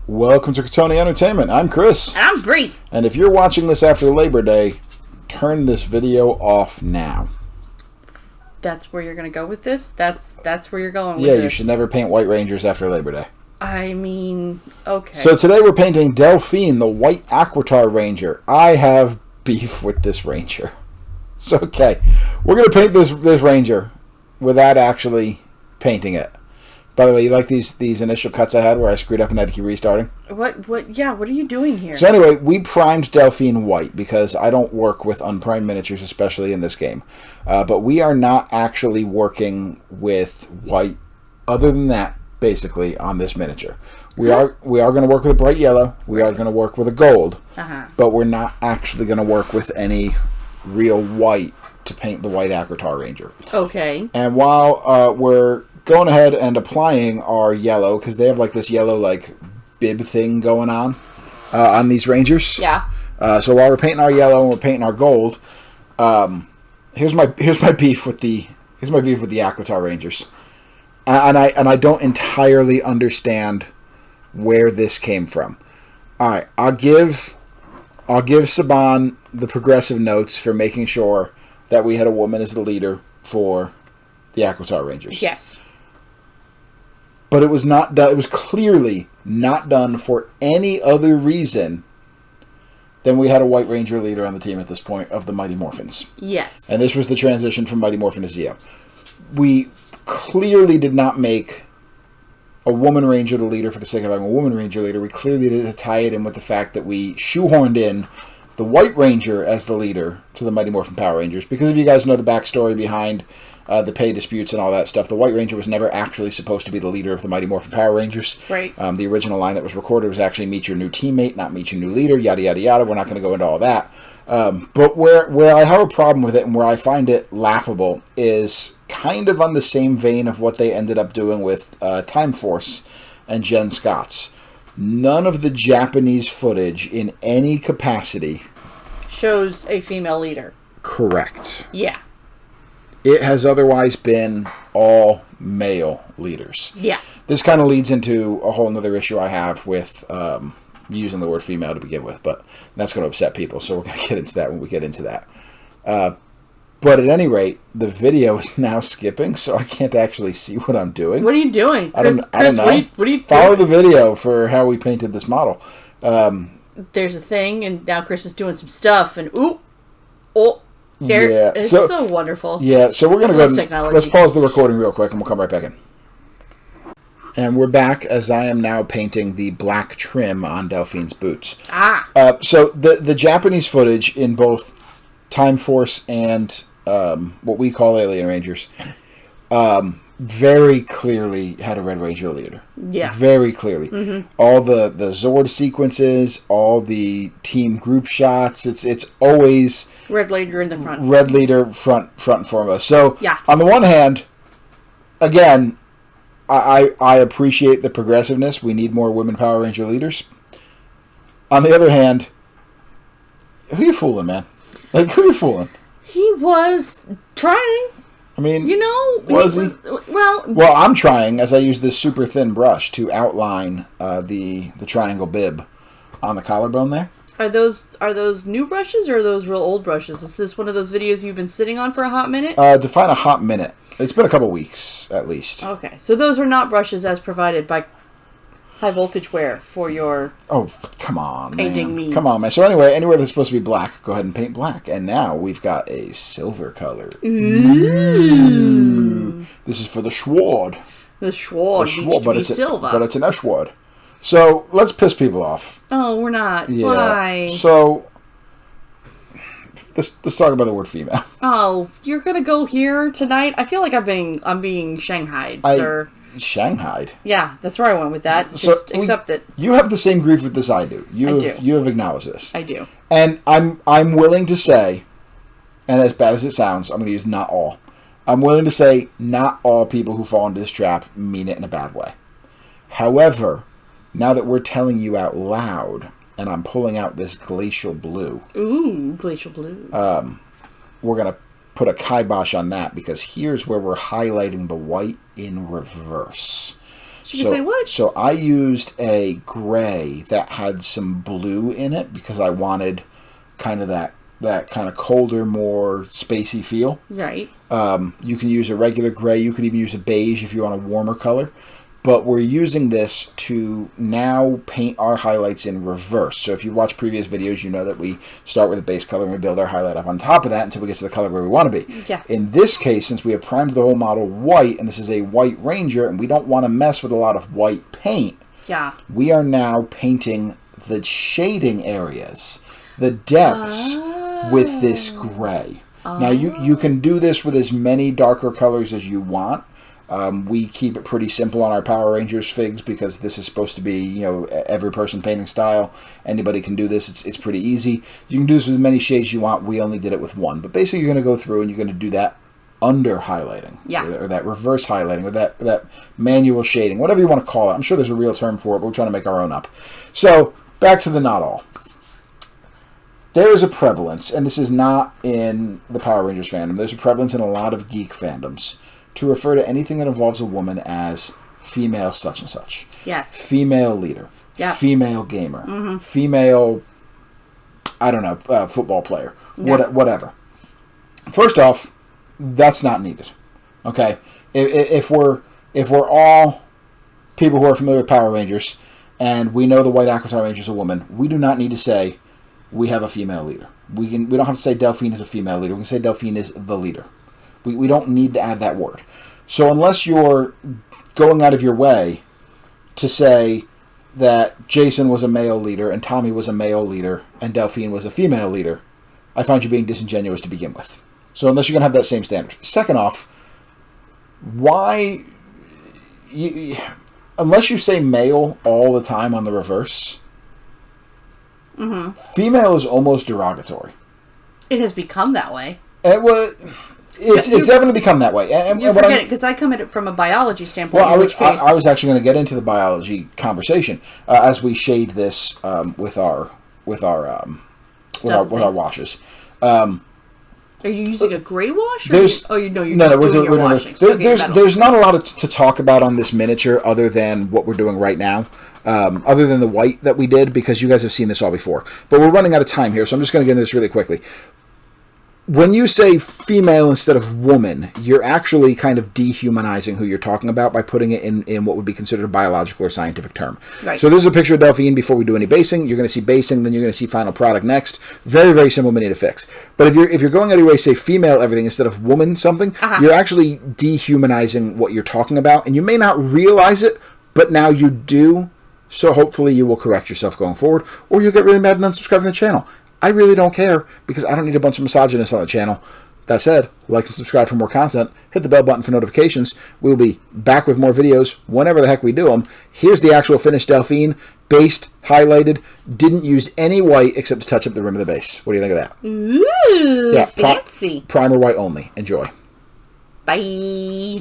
Welcome to Katoni Entertainment. I'm Chris. And I'm Bree. And if you're watching this after Labor Day, turn this video off now. That's where you're going to go with this? That's where you're going with this? Yeah, you should never paint White Rangers after Labor Day. I mean, okay. So today we're painting Delphine, the White Aquitar Ranger. I have beef with this Ranger. So, okay, we're going to paint this Ranger without actually painting it. By the way, you like these initial cuts I had where I screwed up and had to keep restarting? What are you doing here? So anyway, we primed Delphine white because I don't work with unprimed miniatures, especially in this game. But we are not actually working with white, other than that, basically, on this miniature. We are going to work with a bright yellow. We are going to work with a gold. But we're not actually going to work with any real white to paint the White Aquitar Ranger. Okay. And while we're going ahead and applying our yellow, because they have like this yellow like bib thing going on these Rangers. Yeah. So while we're painting our yellow and we're painting our gold, here's my beef with the Aquitar Rangers, and I don't entirely understand where this came from. All right, I'll give Saban the progressive notes for making sure that we had a woman as the leader for the Aquitar Rangers. Yes. But it was not done. It was clearly not done for any other reason than we had a White Ranger leader on the team at this point of the Mighty Morphins. Yes. And this was the transition from Mighty Morphin to Zeo. We clearly did not make a woman Ranger the leader for the sake of having a woman Ranger leader. We clearly did tie it in with the fact that we shoehorned in the White Ranger as the leader to the Mighty Morphin Power Rangers. Because if you guys know the backstory behind the pay disputes and all that stuff, the White Ranger was never actually supposed to be the leader of the Mighty Morphin Power Rangers. Right. The original line that was recorded was actually meet your new teammate, not meet your new leader, yada, yada, yada. We're not going to go into all that. But where I have a problem with it and where I find it laughable is kind of on the same vein of what they ended up doing with Time Force and Jen Scott's. None of the Japanese footage in any capacity shows a female leader. Correct. Yeah. It has otherwise been all male leaders. Yeah. This kind of leads into a whole other issue I have with using the word female to begin with, but that's going to upset people, so we're going to get into that when we get into that. But at any rate, the video is now skipping, so I can't actually see what I'm doing. What are you doing? I don't know. What are you Follow doing? the video for how we painted this model. There's a thing, and now Chris is doing some stuff, and there, yeah, it's so wonderful. Yeah, so we're going to go technology. Let's pause the recording real quick, and we'll come right back in. And we're back as I am now painting the black trim on Delphine's boots. So the Japanese footage in both Time Force and what we call Alien Rangers very clearly had a Red Ranger leader. Yeah. Very clearly. Mm-hmm. All the Zord sequences, all the team group shots, it's always Red leader in the front. Red leader front and foremost. So yeah. On the one hand, again, I appreciate the progressiveness. We need more women Power Ranger leaders. On the other hand, who you fooling, man? Like, who you fooling? He was trying. I mean, was he? Well, I'm trying as I use this super thin brush to outline the triangle bib on the collarbone there. Are those new brushes or are those real old brushes? Is this one of those videos you've been sitting on for a hot minute? Define a hot minute. It's been a couple weeks at least. Okay, so those are not brushes as provided by High Voltage Wear for your come on, painting man. Come on, man. So anyway, anywhere that's supposed to be black, go ahead and paint black. And now we've got a silver color. Ooh. This is for the sword. The sword. But it's silver. But it's an S-word. So let's piss people off. Oh, we're not. Yeah. Why? So let's talk about the word female. Oh, you're gonna go here tonight? I feel like I'm being shanghaied, sir. Shanghaied? Yeah, that's where I went with that. Just accept it. You have the same grief with this I do. You have acknowledged this. I do. And I'm willing to say, and as bad as it sounds, I'm going to use not all. I'm willing to say not all people who fall into this trap mean it in a bad way. However, now that we're telling you out loud, and I'm pulling out this glacial blue. Ooh, glacial blue. We're going to put a kibosh on that because here's where we're highlighting the white in reverse. She can say what? So I used a gray that had some blue in it because I wanted kind of that kind of colder, more spacey feel. Right. You can use a regular gray. You could even use a beige if you want a warmer color. But we're using this to now paint our highlights in reverse. So if you watch previous videos, you know that we start with a base color and we build our highlight up on top of that until we get to the color where we want to be. Yeah. In this case, since we have primed the whole model white, and this is a white Ranger, and we don't want to mess with a lot of white paint, Yeah. we are now painting the shading areas, the depths, with this gray. Now, you can do this with as many darker colors as you want. We keep it pretty simple on our Power Rangers figs because this is supposed to be, you know, every person painting style. Anybody can do this. It's pretty easy. You can do this with as many shades you want. We only did it with one. But basically, you're going to go through and you're going to do that under highlighting. Yeah. Or that reverse highlighting, or that manual shading, whatever you want to call it. I'm sure there's a real term for it, but we're trying to make our own up. So, back to the not all. There is a prevalence, and this is not in the Power Rangers fandom, there's a prevalence in a lot of geek fandoms to refer to anything that involves a woman as female such and such. Yes. Female leader. Yeah. Female gamer. Female, I don't know, football player. Yeah. Whatever. First off, that's not needed. Okay? If we're all people who are familiar with Power Rangers, and we know the White Aquitar Ranger is a woman, we do not need to say we have a female leader. We don't have to say Delphine is a female leader. We can say Delphine is the leader. We don't need to add that word. So unless you're going out of your way to say that Jason was a male leader and Tommy was a male leader and Delphine was a female leader, I find you being disingenuous to begin with. So unless you're going to have that same standard. Second off, why... unless you say male all the time on the reverse... female is almost derogatory. It has become that way. It's definitely become that way. And you forget it, because I come at it from a biology standpoint. Well, I was actually going to get into the biology conversation as we shade this with our washes. Are you using a gray wash? Or There's you're doing your washing. There's not a lot to talk about on this miniature other than what we're doing right now. Other than the white that we did, because you guys have seen this all before. But we're running out of time here, so I'm just going to get into this really quickly. When you say female instead of woman, you're actually kind of dehumanizing who you're talking about by putting it in what would be considered a biological or scientific term. Right. So this is a picture of Delphine before we do any basing. You're going to see basing, then you're going to see final product next. Very, very simple mini to fix. But if you're going out of your way to say female everything instead of woman something, you're actually dehumanizing what you're talking about. And you may not realize it, but now you do. So hopefully you will correct yourself going forward, or you'll get really mad and unsubscribe from the channel. I really don't care, because I don't need a bunch of misogynists on the channel. That said, like and subscribe for more content. Hit the bell button for notifications. We'll be back with more videos whenever the heck we do them. Here's the actual finished Delphine. Based, highlighted, didn't use any white except to touch up the rim of the base. What do you think of that? Ooh, yeah, fancy. Primer white only. Enjoy. Bye.